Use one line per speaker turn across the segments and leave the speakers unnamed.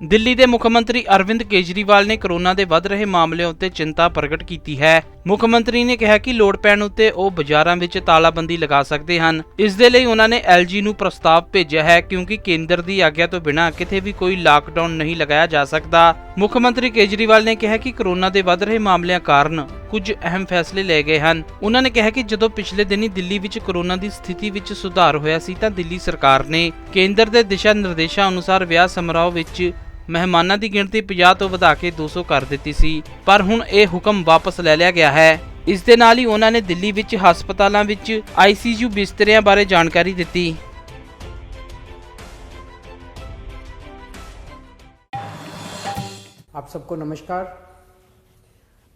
ਦਿੱਲੀ ਦੇ ਮੁੱਖ ਮੰਤਰੀ ਅਰਵਿੰਦ ਕੇਜਰੀਵਾਲ ਨੇ ਕੋਰੋਨਾ ਦੇ ਵੱਧ ਰਹੇ ਮਾਮਲਿਆਂ ਉੱਤੇ ਚਿੰਤਾ ਪ੍ਰਗਟ ਕੀਤੀ ਹੈ। ਮੁੱਖ ਮੰਤਰੀ ਨੇ ਕਿਹਾ ਕਿ ਲੋੜ ਪੈਣ ਉੱਤੇ ਉਹ ਬਾਜ਼ਾਰਾਂ ਵਿੱਚ ਤਾਲਾਬੰਦੀ ਲਗਾ ਸਕਦੇ ਹਨ। ਇਸ ਦੇ ਲਈ ਉਹਨਾਂ ਨੇ LG ਨੂੰ ਪ੍ਰਸਤਾਵ ਭੇਜਿਆ ਹੈ ਕਿਉਂਕਿ ਕੇਂਦਰ ਦੀ ਆਗਿਆ ਤੋਂ ਬਿਨਾਂ ਕਿਤੇ ਵੀ ਕੋਈ ਲਾਕਡਾਊਨ ਨਹੀਂ ਲਗਾਇਆ ਜਾ ਸਕਦਾ। ਮੁੱਖ ਮੰਤਰੀ ਕੇਜਰੀਵਾਲ ਨੇ ਕਿਹਾ ਕਿ ਕੋਰੋਨਾ ਦੇ ਵੱਧ ਰਹੇ ਮਾਮਲਿਆਂ ਕਾਰਨ ਕੁਝ ਅਹਿਮ ਫੈਸਲੇ ਲਏ ਗਏ ਹਨ। ਉਹਨਾਂ ਨੇ ਕਿਹਾ ਕਿ ਜਦੋਂ ਪਿਛਲੇ ਦਿਨੀ ਦਿੱਲੀ ਵਿੱਚ ਕੋਰੋਨਾ ਦੀ ਸਥਿਤੀ ਵਿੱਚ ਸੁਧਾਰ ਹੋਇਆ ਸੀ ਤਾਂ ਦਿੱਲੀ ਸਰਕਾਰ ਨੇ ਕੇਂਦਰ ਦੇ ਦਿਸ਼ਾ ਨਿਰਦੇਸ਼ਾਂ ਅਨੁਸਾਰ ਵਿਆਹ ਸਮਾਰੋਹ ਵਿੱਚ ਮਹਿਮਾਨਾਂ ਦੀ ਗਿਣਤੀ 50 ਤੋਂ ਵਧਾ ਕੇ 200 ਕਰ ਦਿੱਤੀ ਸੀ, ਪਰ ਹੁਣ ਇਹ ਹੁਕਮ ਵਾਪਸ ਲੈ ਲਿਆ ਗਿਆ ਹੈ। ਇਸ ਦੇ ਨਾਲ ਹੀ ਉਹਨਾਂ ਨੇ ਦਿੱਲੀ ਵਿੱਚ ਹਸਪਤਾਲਾਂ ਵਿੱਚ ICU ਬਿਸਤਰਿਆਂ ਬਾਰੇ ਜਾਣਕਾਰੀ ਦਿੱਤੀ।
आप सबको नमस्कार।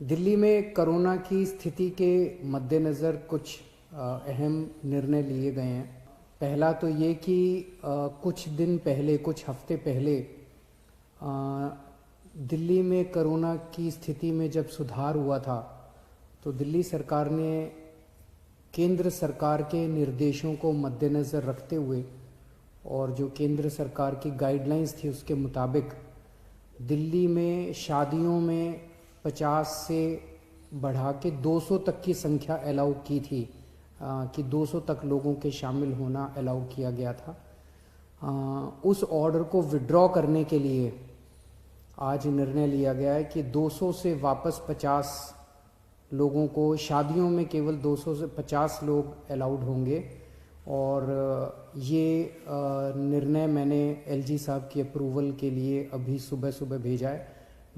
दिल्ली में कोरोना की स्थिति के मद्देनज़र कुछ अहम निर्णय लिए गए हैं। पहला तो ये कि कुछ दिन पहले, कुछ हफ्ते पहले दिल्ली में कोरोना की स्थिति में जब सुधार हुआ था तो दिल्ली सरकार ने केंद्र सरकार के निर्देशों को मद्देनज़र रखते हुए और जो केंद्र सरकार की गाइडलाइंस थी उसके मुताबिक दिल्ली में शादियों में 50 से बढ़ा के 200 तक की संख्या अलाउ की थी कि 200 तक लोगों के शामिल होना अलाउ किया गया था। उस ऑर्डर को विड्रॉ करने के लिए आज निर्णय लिया गया है कि 200 से वापस 50 लोगों को, शादियों में केवल 200 से 50 लोग अलाउड होंगे। और ये निर्णय मैंने LG साहब की अप्रूवल के लिए अभी सुबह सुबह भेजा है।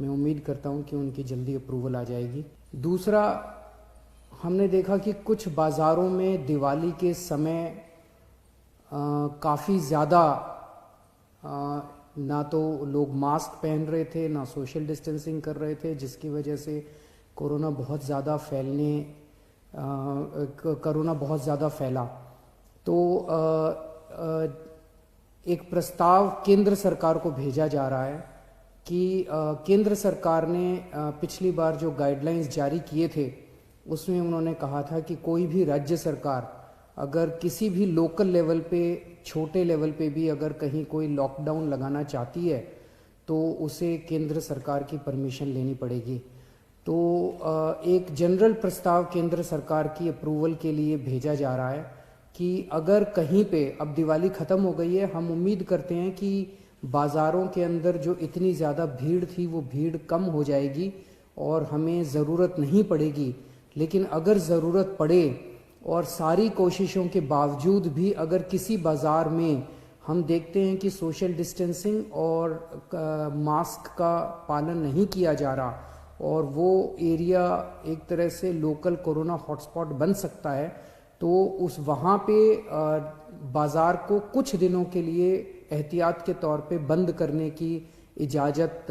मैं उम्मीद करता हूँ कि उनकी जल्दी अप्रूवल आ जाएगी। दूसरा, हमने देखा कि कुछ बाज़ारों में दिवाली के समय काफ़ी ज़्यादा ना तो लोग मास्क पहन रहे थे, ना सोशल डिस्टेंसिंग कर रहे थे, जिसकी वजह से कोरोना बहुत ज़्यादा फैला। तो एक प्रस्ताव केंद्र सरकार को भेजा जा रहा है कि केंद्र सरकार ने पिछली बार जो गाइडलाइंस जारी किए थे उसमें उन्होंने कहा था कि कोई भी राज्य सरकार अगर किसी भी लोकल लेवल पे, छोटे लेवल पे भी अगर कहीं कोई लॉकडाउन लगाना चाहती है तो उसे केंद्र सरकार की परमिशन लेनी पड़ेगी। तो एक जनरल प्रस्ताव केंद्र सरकार की अप्रूवल के लिए भेजा जा रहा है कि अगर कहीं पे, अब दिवाली ख़त्म हो गई है, हम उम्मीद करते हैं कि बाज़ारों के अंदर जो इतनी ज़्यादा भीड़ थी वो भीड़ कम हो जाएगी और हमें ज़रूरत नहीं पड़ेगी। लेकिन अगर ज़रूरत पड़े और सारी कोशिशों के बावजूद भी अगर किसी बाज़ार में हम देखते हैं कि सोशल डिस्टेंसिंग और मास्क का पालन नहीं किया जा रहा और वो एरिया एक तरह से लोकल कोरोना हॉटस्पॉट बन सकता है, तो उस वहाँ पे बाज़ार को कुछ दिनों के लिए एहतियात के तौर पे बंद करने की इजाज़त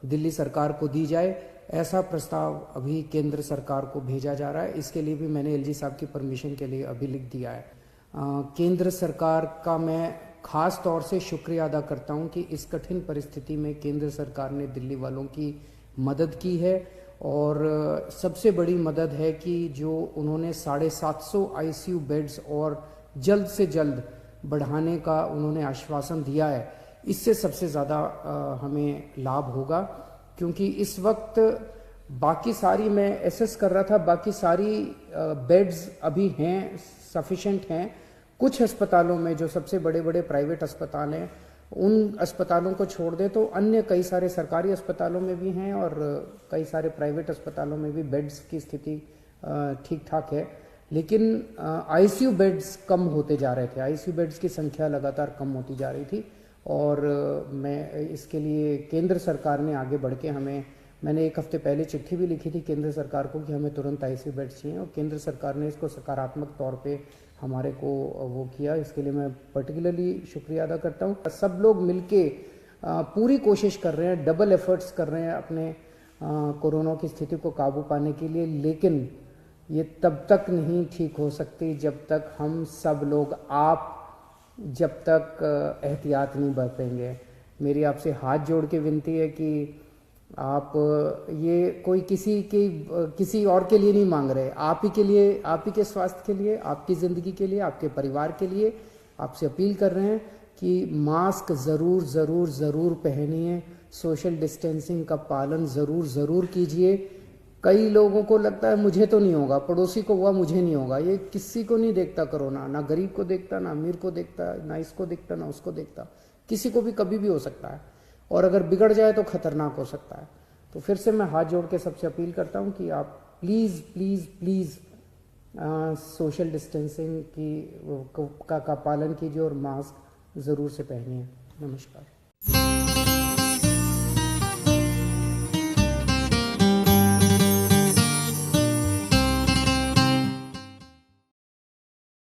दिल्ली सरकार को दी जाए। ऐसा प्रस्ताव अभी केंद्र सरकार को भेजा जा रहा है। इसके लिए भी मैंने LG साहब की परमिशन के लिए अभी लिख दिया है। केंद्र सरकार का मैं ख़ास तौर से शुक्रिया अदा करता हूँ कि इस कठिन परिस्थिति में केंद्र सरकार ने दिल्ली वालों की मदद की है। और सबसे बड़ी मदद है कि जो उन्होंने 750 ICU बेड्स और जल्द से जल्द बढ़ाने का उन्होंने आश्वासन दिया है। इससे सबसे ज़्यादा हमें लाभ होगा, क्योंकि इस वक्त बाकी सारी, मैं एसेस कर रहा था, बाकी सारी बेड्स अभी हैं, सफिशेंट हैं। कुछ अस्पतालों में, जो सबसे बड़े बड़े प्राइवेट अस्पताल हैं, उन अस्पतालों को छोड़ दे तो अन्य कई सारे सरकारी अस्पतालों में भी हैं और कई सारे प्राइवेट अस्पतालों में भी बेड्स की स्थिति ठीक ठाक है। लेकिन ICU बेड्स कम होते जा रहे थे, ICU बेड्स की संख्या लगातार कम होती जा रही थी। और मैं इसके लिए केंद्र सरकार ने आगे बढ़ के मैंने एक हफ्ते पहले चिट्ठी भी लिखी थी केंद्र सरकार को कि हमें तुरंत ICU बेड्स चाहिए, और केंद्र सरकार ने इसको सकारात्मक तौर पे हमारे को वो किया। इसके लिए मैं पर्टिकुलरली शुक्रिया अदा करता हूँ। सब लोग मिलके पूरी कोशिश कर रहे हैं, डबल एफर्ट्स कर रहे हैं अपने कोरोना की स्थिति को काबू पाने के लिए। लेकिन ये तब तक नहीं ठीक हो सकती जब तक हम सब लोग, जब तक एहतियात नहीं बरतेंगे। मेरी आपसे हाथ जोड़ के विनती है कि आप ये कोई किसी और के लिए नहीं मांग रहे, आप ही के लिए, आप ही के स्वास्थ्य के लिए, आपकी ज़िंदगी के लिए, आपके परिवार के लिए आपसे अपील कर रहे हैं कि मास्क ज़रूर ज़रूर ज़रूर पहनिए, सोशल डिस्टेंसिंग का पालन ज़रूर ज़रूर कीजिए। कई लोगों को लगता है मुझे तो नहीं होगा, पड़ोसी को हुआ मुझे नहीं होगा। ये किसी को नहीं देखता कोरोना, ना गरीब को देखता, ना अमीर को देखता, ना इसको देखता, ना उसको देखता। किसी को भी कभी भी हो सकता है, और अगर बिगड़ जाए तो खतरनाक हो सकता है। तो फिर से मैं हाथ जोड़ के सबसे अपील करता हूँ कि आप please please please social distancing का पालन कीजिए और मास्क ज़रूर से पहनिए। नमस्कार।